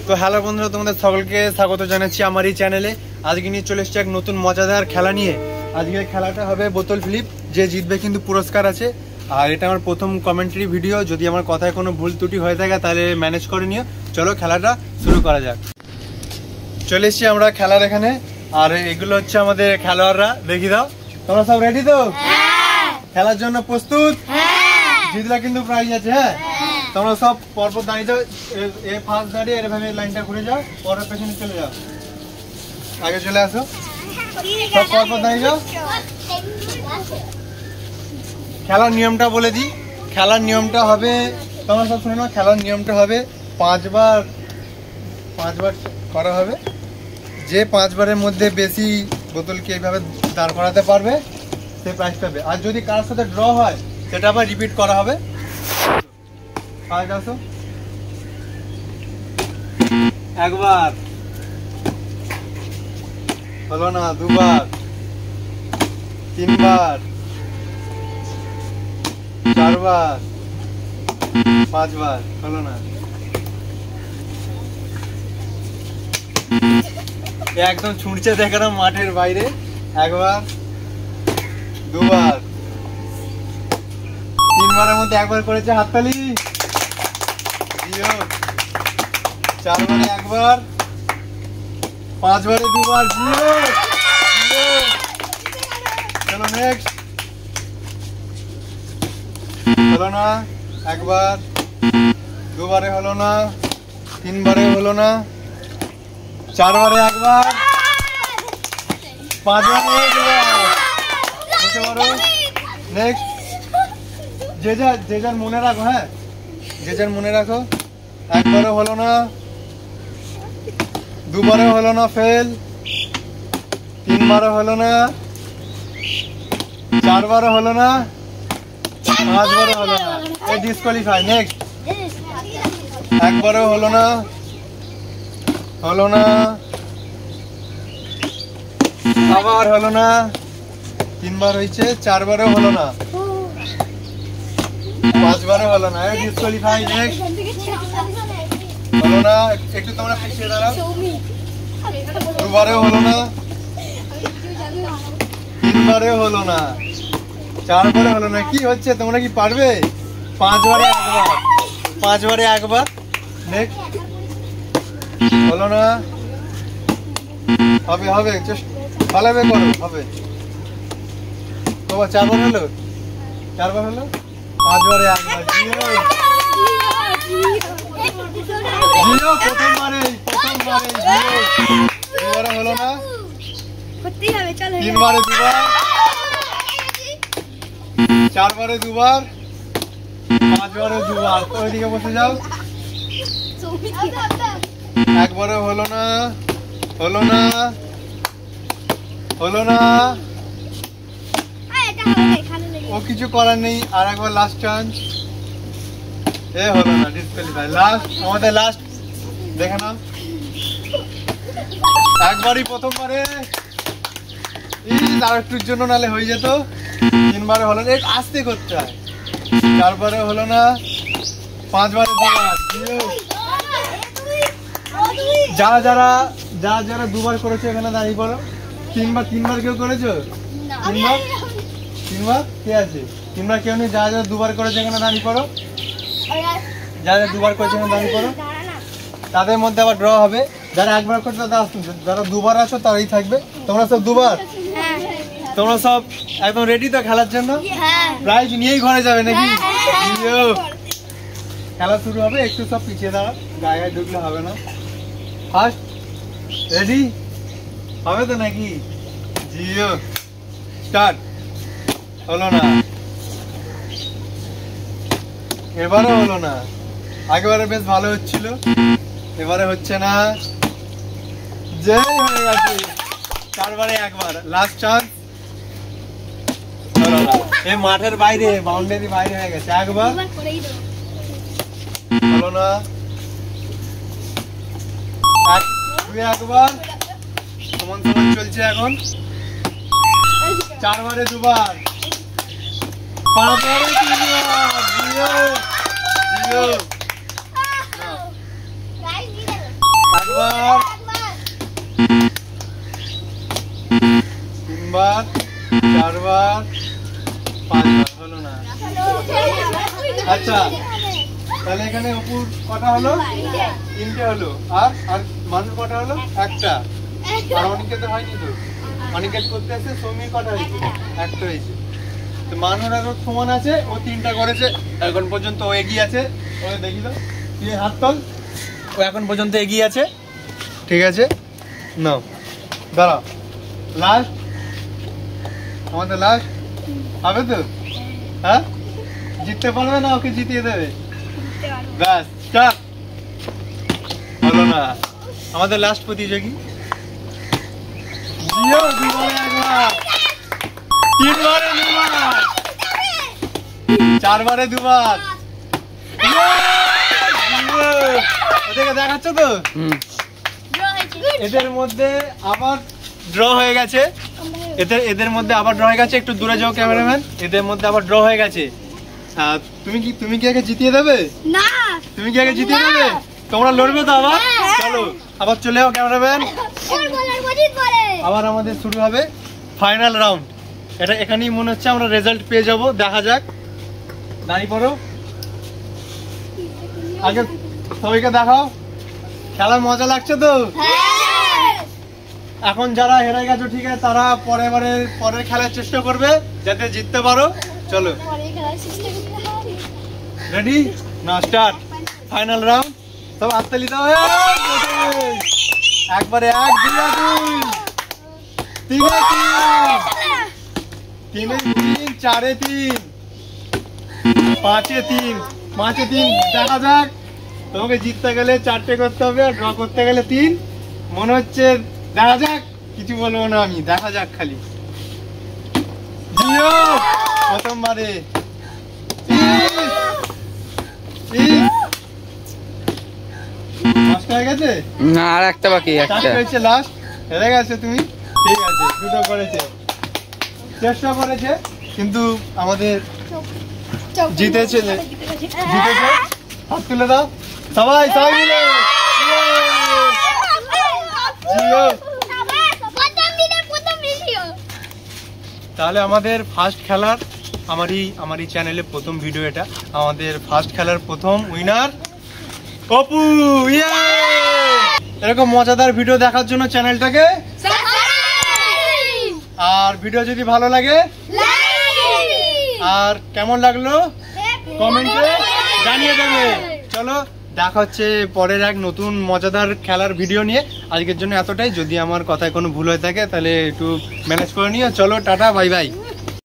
তো হ্যালো বন্ধুরা, তোমাদের সকলকে স্বাগত জানাচ্ছি আমার এই চ্যানেলে। আজকে নিয়ে চলে এসেছি এক নতুন মজাদার খেলা নিয়ে। আজকে খেলাটা হবে বোতল ফ্লিপ। যে জিতবে কিন্তু পুরস্কার আছে। আর এটা আমার প্রথম কমেন্টারি ভিডিও, যদি আমার কথায় কোনো ভুল ত্রুটি হয়ে থাকে তাহলে ম্যানেজ করে নিও। চলো খেলাটা শুরু করা যাক। চলে এসেছি আমরা খেলার এখানে, আর এগুলো হচ্ছে আমাদের খেলোয়াড়রা। দেখি দাও, তোমরা সব রেডি তো? খেলার জন্য প্রস্তুত? জিতলা কিন্তু প্রাইজ আছে। হ্যাঁ, তোমরা সব পরপর দাঁড়িয়ে যাও। এ ফার্স্ট দাঁড়িয়ে এভাবে লাইনটা ঘুরে যাও, পরের পেছনে চলে যাও, আগে চলে আসো। সব পরপর দাঁড়িয়ে যাও। খেলার নিয়মটা বলে দিই। খেলার নিয়মটা হবে, তোমরা সব শুনে নাও। খেলার নিয়মটা হবে 5 বার করা হবে। যে 5 বারের মধ্যে বেশি বোতলকে এইভাবে দাঁড় করাতে পারবে সে প্রাইজ পাবে। আর যদি কার সাথে ড্র হয় সেটা আবার রিপিট করা হবে। আসো, একবার হলো না, দুবার, 3 বার, 4 বার, 5 বার, হলো না। একদম ছুঁড়ছে দেখানো মাঠের বাইরে। একবার, দুবার, 3 বারের মধ্যে একবার করেছে, হাততালি। 4 বারে একবার, 5 বারে দুবার। চলো নেক্সট। হলো না, একবার, 2 বারে হলো না, 3 বারে হলো না, 4 বারে একবার, 5 বারে একবার। নেক্সট। যে যার মনে রাখো। হ্যাঁ, যে যার মনে রাখো। একবারও হলো না, 2 বারে হলো না, ফেল। 3 বারে হলো না, 4 বারে হলো না, 5 বারে হলো না, এই ডিসকোয়ালিফাই। নেক্সট। একবারও হলো না, আবার হলো না, 3 বার হয়েছে, 4 বারেও হলো না, 5 বারে হলো না, এই ডিসকোয়ালিফাই। নেক্সট। হলো না, একটু তোমরা পিছিয়ে দাঁড়াও। 2 বারেও হলো না, 3 বারেও হলো না, 4 বারে হলো না। কি হচ্ছে, তোমরা কি পারবে? 5 বারে একবার, 5 বারে একবার। নেক্সট। হলো না, হবে হবে, পালাবে করো, হবে। তোমার 4 বার হলো, 4 বার হলো, 5 বারে একবার। জিও প্রথমবারে 2 বারে হলো না, 3 বারে 2 বার, 4 বারে 2 বার, 5 বারে 2 বার। তো ওইদিকে বসে যাও। একবারে হলো না, ও কিছু করার নেই। আর একবার লাস্ট চান্স। হলো না, ডিসকোয়ালিফাই। লাস্ট, আমাদের লাস্ট দেখে নাও। একবারই প্রথমবারে, আর একটুর জন্য নালে হয়ে যেত। 3 বারে হলো না, আস্তে করতে হয়। 4 বারে হলো না, 5 বারে 2 বার। যারা 2 বার করেছো এখানে দাঁড়িয়ে পড়ো। 3 বার কেউ করেছো? 3 বার কে আছে? 3 বার কেউ নেই। যারা 2 বার করেছে এখানে দাঁড়িয়ে পড়ো। যারা 2 বার করেছে এখানে দাঁড়িয়ে পড়ো। তাদের মধ্যে আবার ড্র হবে। যারা 1 বার করছে যারা 2 বার আছো তারাই থাকবে। তোমরা সব 2 বার? তোমরা সব একদম রেডি তো খেলার জন্য? প্রাইজ নিয়েই ঘরে যাবে নাকি? খেলা শুরু হবে। একটু সব পিছিয়ে দাঁড়া, গায়ে ঢুকলে হবে না। ফার্স্ট, রেডি হবে তো নাকি? জিও স্টার্ট। হলো না, এবারে হলো না। আগেবারে বেশ ভালো হচ্ছিল, এবারে হচ্ছে না। যে হয়ে গেছে, 4 বারে একবার। Last chance. হলো না, এই মাঠের বাইরে, বাউন্ডারি বাইরে হয়ে গেছে। একবার হলো না, একবার। সমান চলছে এখন। 4 বারে 2 বার, 5 বারে 3 বার। 4বার 5বার হলো না। আচ্ছা তাহলে এখানে অপুর কটা হলো? 3টে হলো। আর আর মানুষ কটা হলো? একটা। আর অনিকেতের হয়নি তো? অনিকেত করতে আসছে, সৌমির কটা হয়েছে? একটা হয়েছে। তো মানুষ আর ওর সমান আছে, ও 3টা করেছে এখন পর্যন্ত, ও এগিয়ে আছে। ওকে দেখি তো, তুই হাত তোল। ও এখন পর্যন্ত এগিয়ে আছে, ঠিক আছে? নাও দাঁড়াও, লাস্ট আমাদের লাস্ট হবে তো? হ্যাঁ, জিততে পারবে না? ওকে জিতিয়ে দেবে ব্যাস, স্টার্ট। হলো না। আমাদের লাস্ট প্রতিযোগী জিও, 2বারে 1বার, 3বারে 2বার, 4বারে 2বার। ওদেরকে দেখাচ্ছ তো? এদের মধ্যে আবার ড্র হয়ে গেছে। এদের মধ্যে আবার ড্র হয়ে গেছে। একটু দূরে যাও ক্যামেরাম্যান। এদের মধ্যে আবার ড্র হয়ে গেছে। তুমি কি আগে জিতিয়ে দেবে? না, তুমি কি আগে জিতিয়ে দেবে? তোমরা লড়বে তো আবার? চলো আবার চলে যাও ক্যামেরাম্যান। আবার আমাদের শুরু হবে ফাইনাল রাউন্ড। এটা এখানেই মনে হচ্ছে আমরা রেজাল্ট পেয়ে যাব। দেখা যাক। দাঁড়িয়ে পড়ো, আগে সবাইকে দেখাও। খেলার মজা লাগছে তো? এখন যারা হেরে গেছো, ঠিক আছে, তারা পরের খেলার চেষ্টা করবে যাতে জিততে পারো। চলো রেডি না, স্টার্ট। Final round. সব হাততালি দাও। একবারে 1, 2, 3, 3, 4, 3, 5, 3। দেখা যাক, তোমাকে জিততে গেলে 4টে করতে হবে, আর ড্র করতে গেলে 3। মনে হচ্ছে দেখা যাক, কিছু বলবো না আমি, দেখা যাক খালি। জিও প্রথমবারে। হয়ে গেছে না, আর একটা বাকি, একটা হয়েছে লাস্ট। হেরে গেছে তুমি, ঠিক আছে। 2টো করেছে, চেষ্টা করেছে, কিন্তু আমাদের জিতেছে। হাত তুলে দাও সবাই, সবাই মিলে। তাহলে আমাদের ফার্স্ট খেলার, আমারই চ্যানেলে প্রথম ভিডিও এটা। আমাদের ফার্স্ট খেলার প্রথম উইনার অপু। এরকম মজাদার ভিডিও দেখার জন্য চ্যানেলটাকে, আর ভিডিও যদি ভালো লাগে, আর কেমন লাগলো কমেন্টে জানিয়ে দেবে। চলো দেখা হচ্ছে পরের এক নতুন মজাদার খেলার ভিডিও নিয়ে। আজকের জন্য এতটাই। যদি আমার কথায় কোনো ভুল হয়ে থাকে তাহলে একটু ম্যানেজ করে নিও। চলো টাটা, বাই বাই।